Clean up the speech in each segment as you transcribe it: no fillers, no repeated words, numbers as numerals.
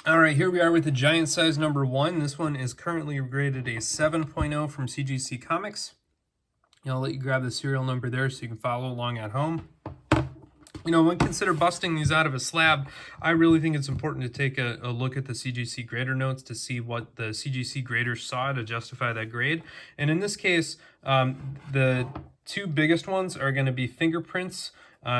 All right, here we are with the giant size number 1. This one is currently graded a 7.0 from CGC Comics. I'll let you grab the serial number there so you can follow along at home. You know, when consider busting these out of a slab, I really think it's important to take a look at the CGC grader notes to see what the CGC graders saw to justify that grade. And in this case, the two biggest ones are going to be fingerprints,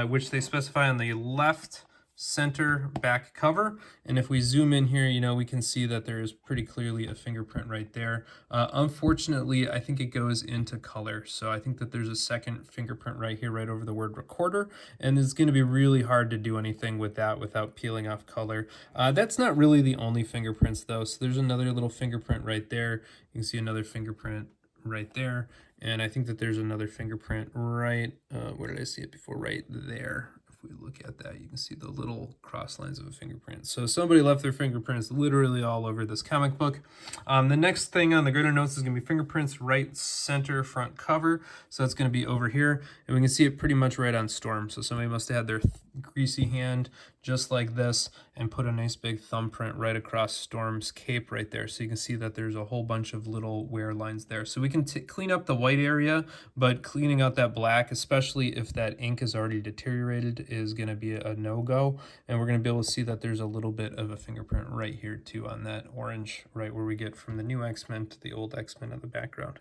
which they specify on the left center back cover. And if we zoom in here, you know, we can see that there is pretty clearly a fingerprint right there. Unfortunately, I think it goes into color. So I think that there's a second fingerprint right here, right over the word recorder. And it's going to be really hard to do anything with that without peeling off color. That's not really the only fingerprints though. So there's another little fingerprint right there. You can see another fingerprint right there. And I think that there's another fingerprint right, where did I see it before? Right there. If we look at that, you can see the little cross lines of a fingerprint. So somebody left their fingerprints literally all over this comic book. The next thing on the grader notes is going to be fingerprints right center front cover. So it's going to be over here. And we can see it pretty much right on Storm. So somebody must have had their greasy hand just like this and put a nice big thumbprint right across Storm's cape right there. So you can see that there's a whole bunch of little wear lines there. So we can clean up the white area, but cleaning out that black, especially if that ink is already deteriorated, is going to be a no-go. And we're going to be able to see that there's a little bit of a fingerprint right here too on that orange, right where we get from the new X-Men to the old X-Men in the background.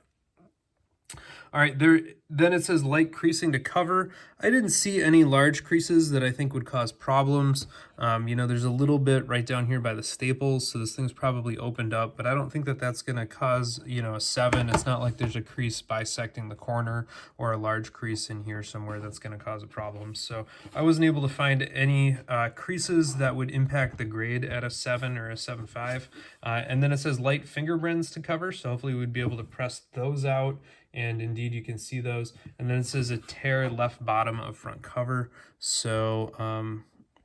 All right, then it says light creasing to cover. I didn't see any large creases that I think would cause problems. You know, there's a little bit right down here by the staples, so this thing's probably opened up, but I don't think that that's going to cause, you know, a 7. It's not like there's a crease bisecting the corner or a large crease in here somewhere that's going to cause a problem. So I wasn't able to find any creases that would impact the grade at a 7 or a 7.5. And then it says light fingerprints to cover, so hopefully we'd be able to press those out. And indeed you can see those. And then it says a tear left bottom of front cover. So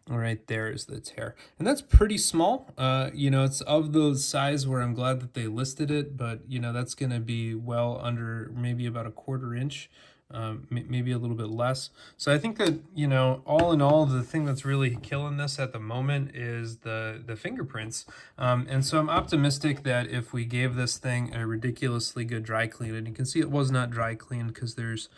right there is the tear, and that's pretty small. You know, it's of the size where I'm glad that they listed it, but you know, that's going to be well under maybe about a 1/4 inch. Maybe a little bit less. So I think that, you know, all in all, the thing that's really killing this at the moment is the fingerprints. And so I'm optimistic that if we gave this thing a ridiculously good dry clean, and you can see it was not dry cleaned because there's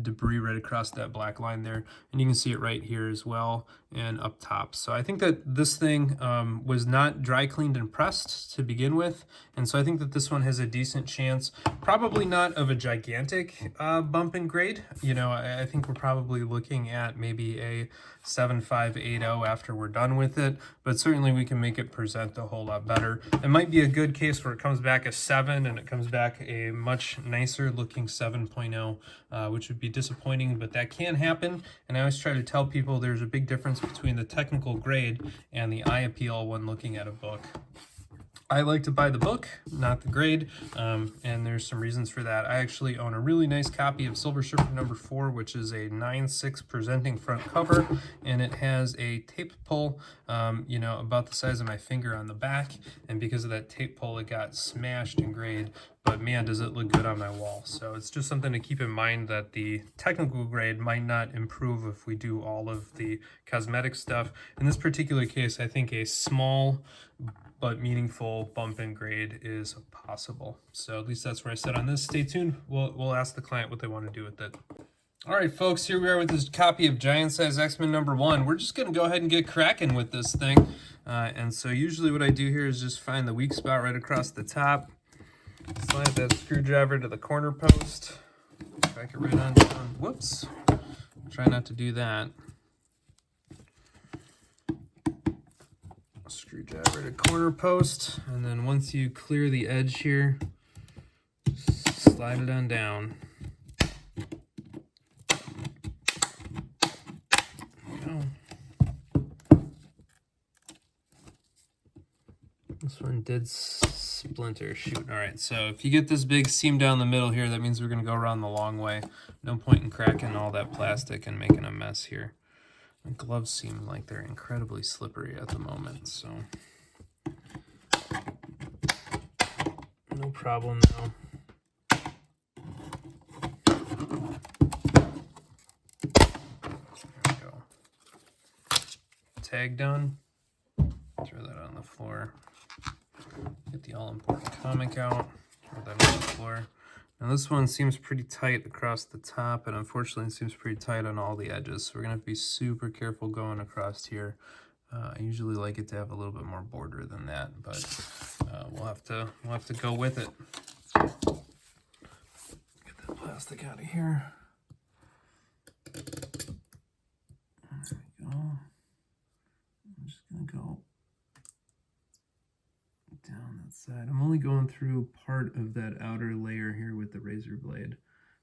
debris right across that black line there, and you can see it right here as well and up top. So I think that this thing was not dry cleaned and pressed to begin with, and so I think that this one has a decent chance, probably not of a gigantic bump in grade. You know, I think we're probably looking at maybe a 7.580 after we're done with it, but certainly we can make it present a whole lot better. It might be a good case where it comes back a 7 and it comes back a much nicer looking 7.0, which would be disappointing, but that can happen. And I always try to tell people there's a big difference between the technical grade and the eye appeal when looking at a book. I like to buy the book, not the grade, and there's some reasons for that. I actually own a really nice copy of Silver Surfer number 4, which is a 9/6 presenting front cover, and it has a tape pull, you know, about the size of my finger on the back, and because of that tape pull, it got smashed in grade, but man, does it look good on my wall. So it's just something to keep in mind, that the technical grade might not improve if we do all of the cosmetic stuff. In this particular case, I think a small but meaningful bump in grade is possible. So at least that's where I sit on this. Stay tuned. We'll ask the client what they want to do with it. All right, folks, here we are with this copy of Giant Size X-Men number 1. We're just going to go ahead and get cracking with this thing. And so usually what I do here is just find the weak spot right across the top, slide that screwdriver to the corner post, crack it right on down. Whoops. Try not to do that. Screwdriver to corner post, and then once you clear the edge here, just slide it on down. There we go. This one did splinter. Shoot. All right, so if you get this big seam down the middle here, that means we're going to go around the long way. No point in cracking all that plastic and making a mess here. My gloves seem like they're incredibly slippery at the moment, so no problem now. There we go. Tag done. Throw that on the floor. Get the all-important comic out. Throw that on the floor. Now this one seems pretty tight across the top, and unfortunately it seems pretty tight on all the edges. So we're gonna have to be super careful going across here. I usually like it to have a little bit more border than that, but we'll have to go with it. Get that plastic out of here. There we go. I'm just gonna go down that side. I'm only going through part of that outer layer here with the razor blade,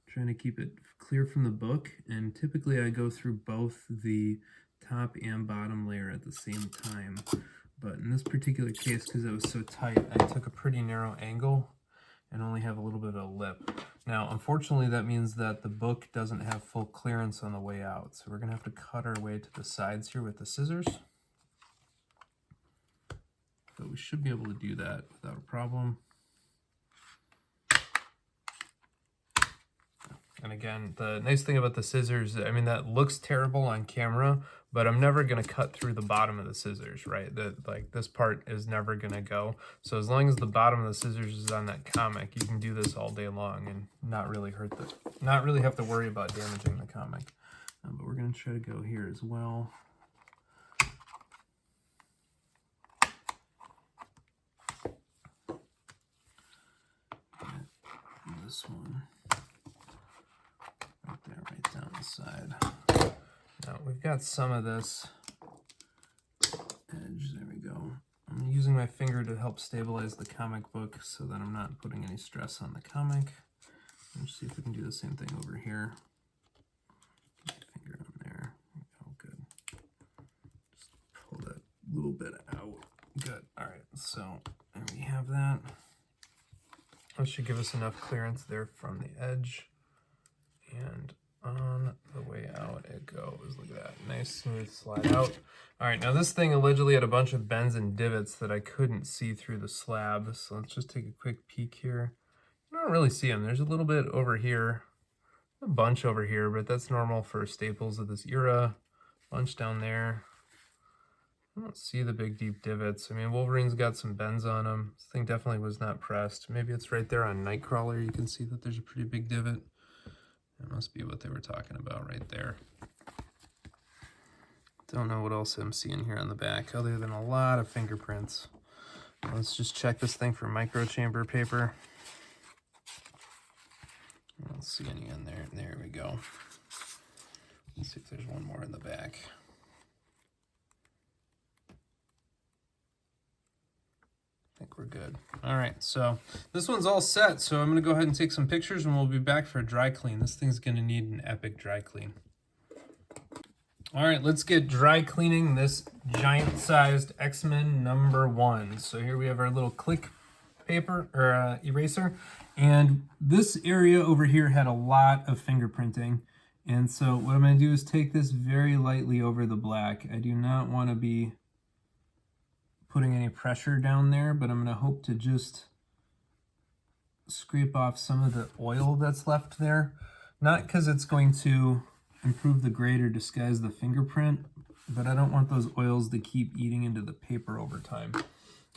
trying to keep it clear from the book, and typically I go through both the top and bottom layer at the same time, but in this particular case, because it was so tight, I took a pretty narrow angle and only have a little bit of a lip. Now unfortunately that means that the book doesn't have full clearance on the way out, so we're gonna have to cut our way to the sides here with the scissors. But we should be able to do that without a problem. And again, the nice thing about the scissors, I mean, that looks terrible on camera, but I'm never gonna cut through the bottom of the scissors, right? Like this part is never gonna go. So as long as the bottom of the scissors is on that comic, you can do this all day long and not really have to worry about damaging the comic. But we're gonna try to go here as well. This one right there, right down the side. Now we've got some of this edge. There we go. I'm using my finger to help stabilize the comic book so that I'm not putting any stress on the comic. Let's see if we can do the same thing over here. Get my finger on there. Oh, good. Just pull that little bit out. Good. All right. So there we have that. That should give us enough clearance there from the edge. And on the way out it goes. Look at that. Nice smooth slide out. All right, now this thing allegedly had a bunch of bends and divots that I couldn't see through the slab. So let's just take a quick peek here. You don't really see them. There's a little bit over here, a bunch over here, but that's normal for staples of this era. Bunch down there. I don't see the big deep divots. I mean, Wolverine's got some bends on them. This thing definitely was not pressed. Maybe it's right there on Nightcrawler. You can see that there's a pretty big divot. That must be what they were talking about right there. Don't know what else I'm seeing here on the back other than a lot of fingerprints. Let's just check this thing for microchamber paper. I don't see any in there. There we go. Let's see if there's one more in the back. I think we're good. All right, so this one's all set. So I'm gonna go ahead and take some pictures and we'll be back for a dry clean. This thing's gonna need an epic dry clean. All right, let's get dry cleaning this giant sized X-Men #1. So here we have our little click paper or eraser. And this area over here had a lot of fingerprinting. And so what I'm gonna do is take this very lightly over the black. I do not wanna be putting any pressure down there, but I'm going to hope to just scrape off some of the oil that's left there. Not because it's going to improve the grade or disguise the fingerprint, but I don't want those oils to keep eating into the paper over time.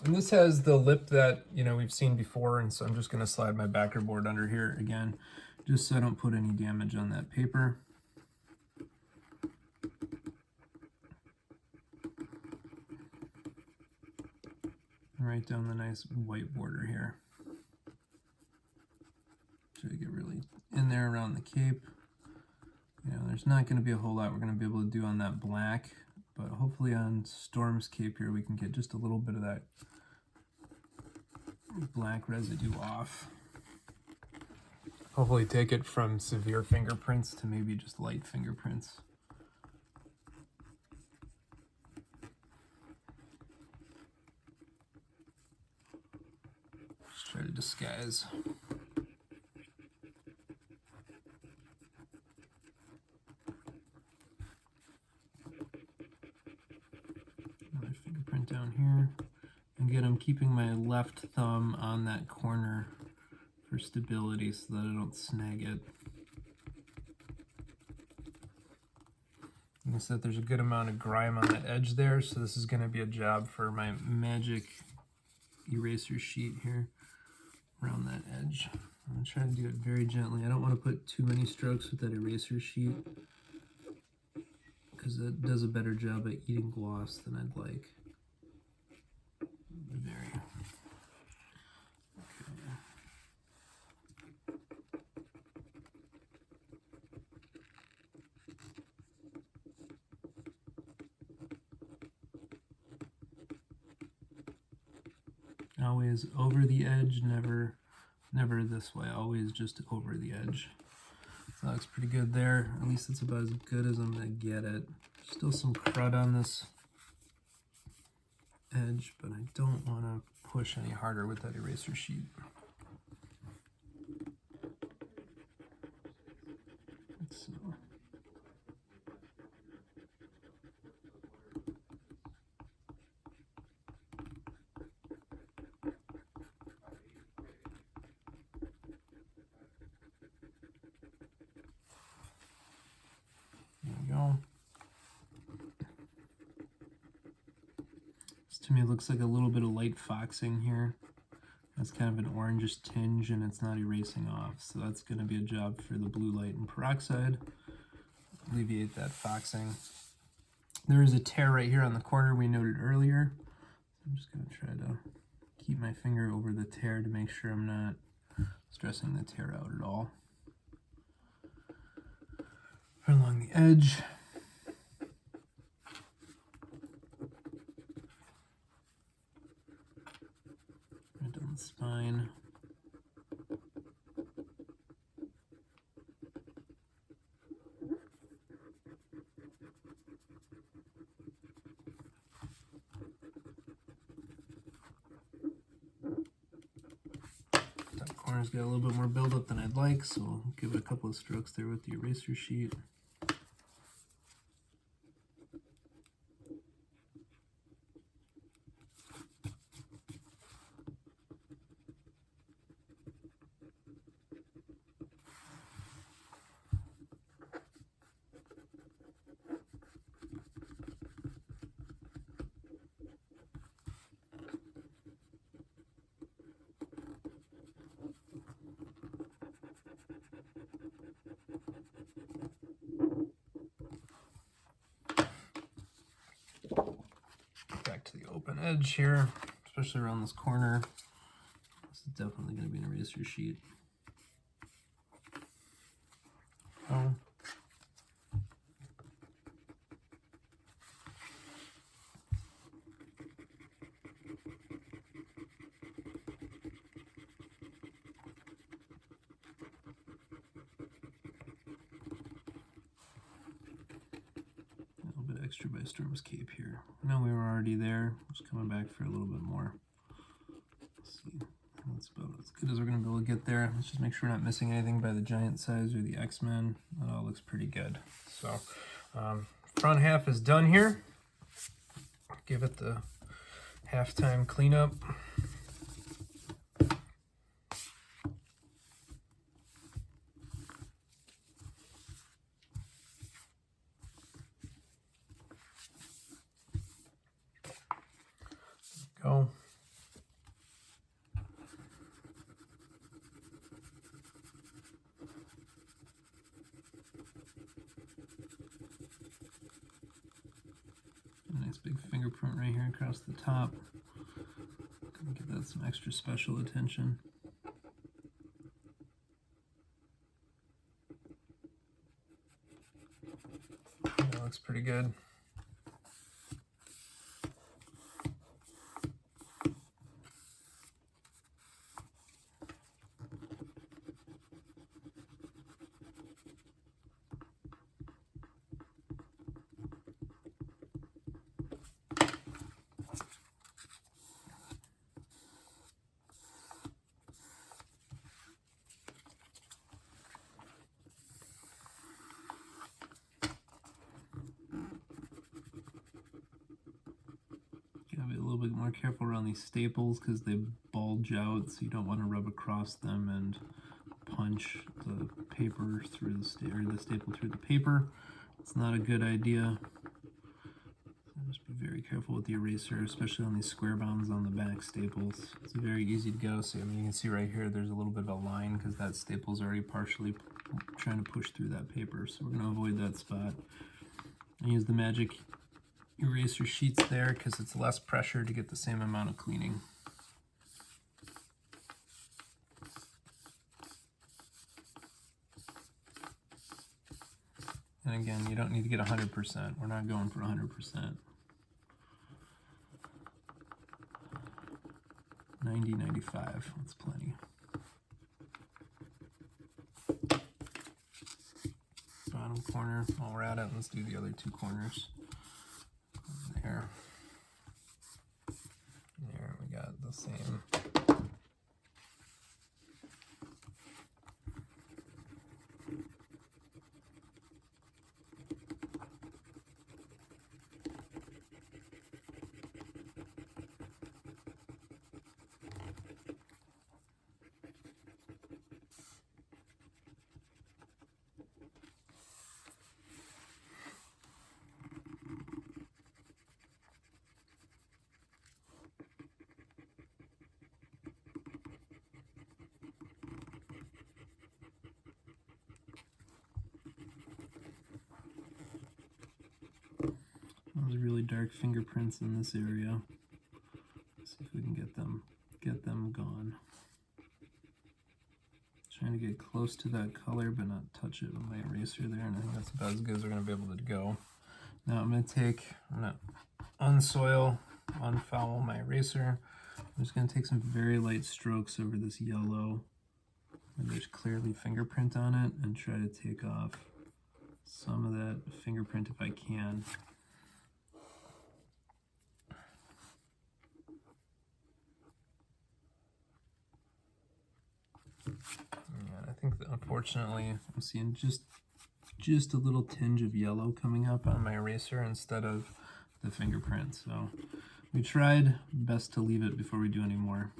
And this has the lip that, you know, we've seen before, and so I'm just going to slide my backer board under here again, just so I don't put any damage on that paper. Right down the nice white border here. Try to get really in there around the cape. You know, there's not going to be a whole lot we're going to be able to do on that black, but hopefully on Storm's cape here we can get just a little bit of that black residue off. Hopefully take it from severe fingerprints to maybe just light fingerprints. Try to disguise. Another fingerprint down here. Again, I'm keeping my left thumb on that corner for stability so that I don't snag it. You can notice that there's a good amount of grime on that edge there, so this is going to be a job for my magic eraser sheet here around that edge. I'm going to try to do it very gently. I don't want to put too many strokes with that eraser sheet because it does a better job at eating gloss than I'd like. Very. Always over the edge, never this way, always just over the edge. So that looks pretty good there. At least it's about as good as I'm gonna get it. Still some crud on this edge, but I don't want to push any harder with that eraser sheet. So. There we go. This to me looks like a little bit of light foxing here. That's kind of an orangish tinge and it's not erasing off. So that's going to be a job for the blue light and peroxide. Alleviate that foxing. There is a tear right here on the corner we noted earlier. I'm just going to try to keep my finger over the tear to make sure I'm not stressing the tear out at all. Along the edge. Right down the spine. Top corner's got a little bit more buildup than I'd like, so I'll give it a couple of strokes there with the eraser sheet. Back to the open edge here, especially around this corner. This is definitely going to be an eraser sheet. Oh. Extra by Storm's Cape here. I know we were already there. Just coming back for a little bit more. Let's see. That's about as good as we're going to be able to get there. Let's just make sure we're not missing anything by the giant size or the X-Men. That all looks pretty good. So, front half is done here. Give it the halftime cleanup. Go. A nice big fingerprint right here across the top. Gonna give that some extra special attention. That looks pretty good. Gotta be a little bit more careful around these staples because they bulge out, so you don't want to rub across them and punch the paper through the staple through the paper. it's not a good idea. Just be very careful with the eraser, especially on these square bounds on the back staples. It's very easy to go. So I mean, you can see right here, there's a little bit of a line because that staple's already partially trying to push through that paper. So we're going to avoid that spot. I use the magic eraser sheets there because it's less pressure to get the same amount of cleaning. And again, you don't need to get 100%. We're not going for 100%. 90, 95, that's plenty. Bottom corner, while we're at it, let's do the other two corners. There. There, we got the same. Those really dark fingerprints in this area. Let's see if we can get them gone. Trying to get close to that color, but not touch it with my eraser there, and I think that's about as good as we're going to be able to go. Now I'm going to unsoil, unfoul my eraser. I'm just going to take some very light strokes over this yellow, where there's clearly fingerprint on it, and try to take off some of that fingerprint if I can. Yeah, I think that unfortunately I'm seeing just a little tinge of yellow coming up on my eraser instead of the fingerprint. So we tried best to leave it before we do any more.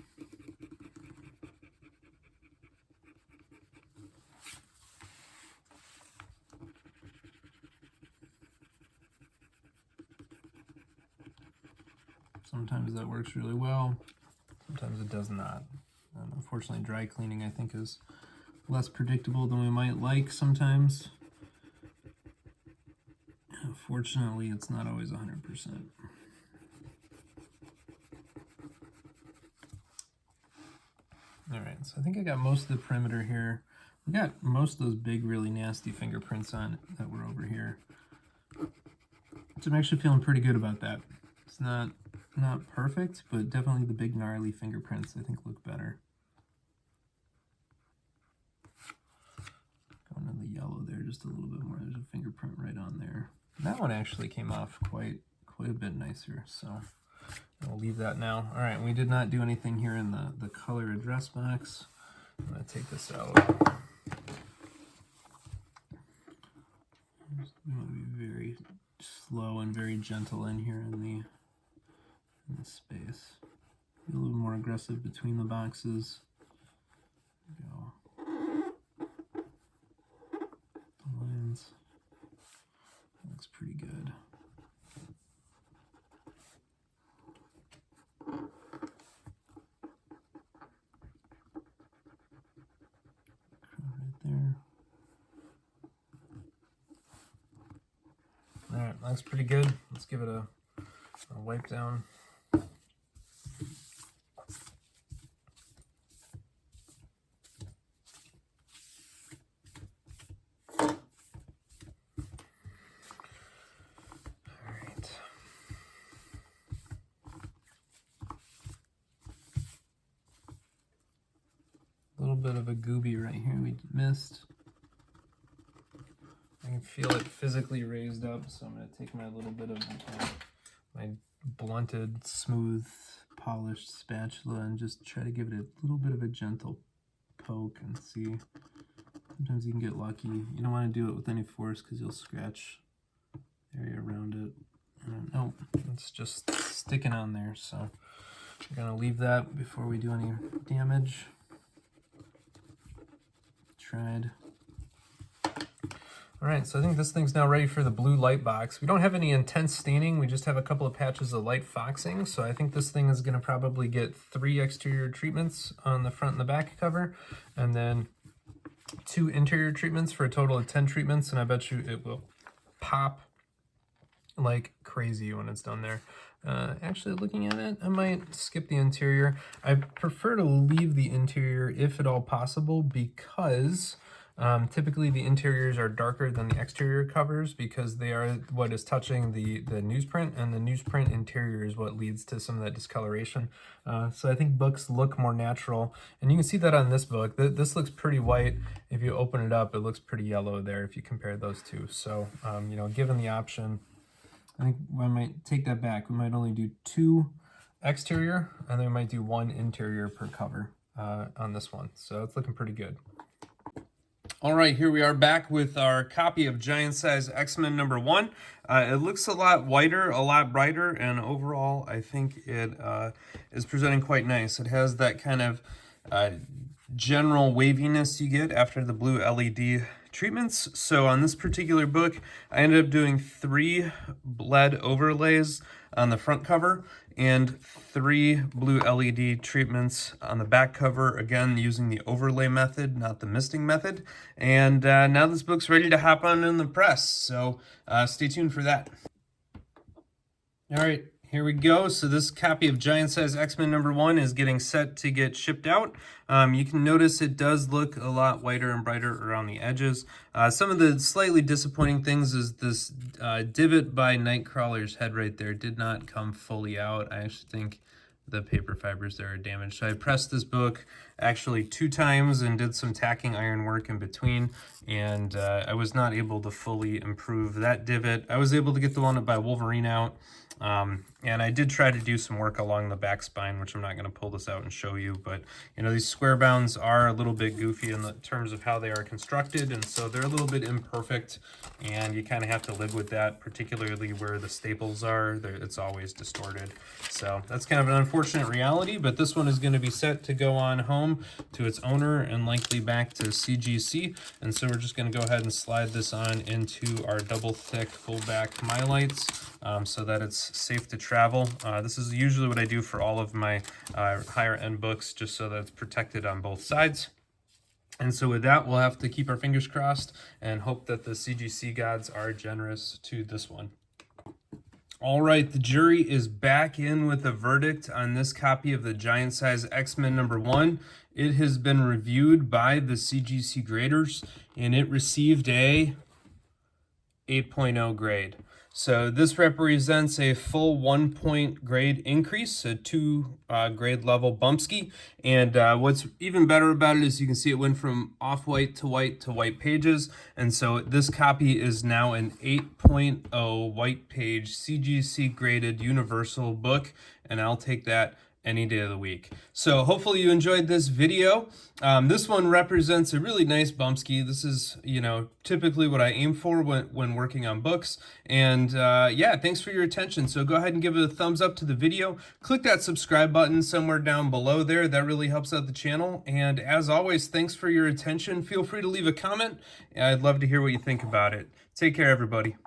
Sometimes that works really well, sometimes it does not. And unfortunately, dry cleaning I think is less predictable than we might like sometimes. Unfortunately, it's not always 100%. Alright, so I think I got most of the perimeter here. We got most of those big, really nasty fingerprints on that were over here. So I'm actually feeling pretty good about that. It's not perfect, but definitely the big gnarly fingerprints I think look better. Going to the yellow there just a little bit more. There's a fingerprint right on there. That one actually came off quite a bit nicer, so I'll leave that now. All right, we did not do anything here in the color address box. I'm going to take this out. We want to be very slow and very gentle in here in the space. Be a little more aggressive between the boxes. There we go. The lines. That looks pretty good. Right there. All right, looks pretty good. Let's give it a wipe down. A little bit of a gooby right here we missed. I can feel it physically raised up, so I'm going to take my little bit of my blunted, smooth, polished spatula and just try to give it a little bit of a gentle poke and see. Sometimes you can get lucky. You don't want to do it with any force because you'll scratch the area around it. Nope, it's just sticking on there, so I'm going to leave that before we do any damage. Tried. All right, so I think this thing's now ready for the blue light box. We don't have any intense staining. We just have a couple of patches of light foxing. So I think this thing is going to probably get 3 exterior treatments on the front and the back cover, and then 2 interior treatments for a total of 10 treatments. And I bet you it will pop like crazy when it's done there. Actually, looking at it, I might skip the interior. I prefer to leave the interior if at all possible, because typically the interiors are darker than the exterior covers, because they are what is touching the newsprint, and the newsprint interior is what leads to some of that discoloration. So I think books look more natural, and you can see that on this book. This looks pretty white. If you open it up, it looks pretty yellow there if you compare those two. So, you know, given the option, I think I might take that back. We might only do 2 exterior, and then we might do 1 interior per cover on this one. So it's looking pretty good. All right, here we are back with our copy of Giant Size X-Men #1. It looks a lot whiter, a lot brighter, and overall I think it is presenting quite nice. It has that kind of general waviness you get after the blue LED treatments. So on this particular book, I ended up doing 3 lead overlays on the front cover and 3 blue LED treatments on the back cover, again using the overlay method, not the misting method. And now this book's ready to hop on in the press, so stay tuned for that. All right, here we go. So this copy of Giant Size X-Men #1 is getting set to get shipped out. You can notice it does look a lot whiter and brighter around the edges. Some of the slightly disappointing things is this divot by Nightcrawler's head right there did not come fully out. I actually think the paper fibers there are damaged. So I pressed this book actually 2 times and did some tacking iron work in between, and I was not able to fully improve that divot. I was able to get the one by Wolverine out. And I did try to do some work along the back spine, which I'm not going to pull this out and show you, but you know, these square bounds are a little bit goofy in the terms of how they are constructed, and so they're a little bit imperfect, and you kind of have to live with that, particularly where the staples are. It's always distorted. So that's kind of an unfortunate reality, but this one is going to be set to go on home to its owner and likely back to CGC, and so we're just going to go ahead and slide this on into our double thick full back mylights. So that it's safe to travel. This is usually what I do for all of my higher end books, just so that it's protected on both sides. And so with that, we'll have to keep our fingers crossed and hope that the CGC gods are generous to this one. All right, the jury is back in with a verdict on this copy of the Giant Size X-Men #1. It has been reviewed by the CGC graders, and it received a 8.0 grade. So this represents a full 1-point grade increase, a 2 grade level BUMPSKI. And what's even better about it is you can see it went from off-white to white pages. And so this copy is now an 8.0 white page CGC graded universal book. And I'll take that any day of the week. So hopefully you enjoyed this video. This one represents a really nice BUMPSKI. This is, you know, typically what I aim for when working on books. And yeah, thanks for your attention. So go ahead and give it a thumbs up to the video. Click that subscribe button somewhere down below there. That really helps out the channel. And as always, thanks for your attention. Feel free to leave a comment. I'd love to hear what you think about it. Take care, everybody.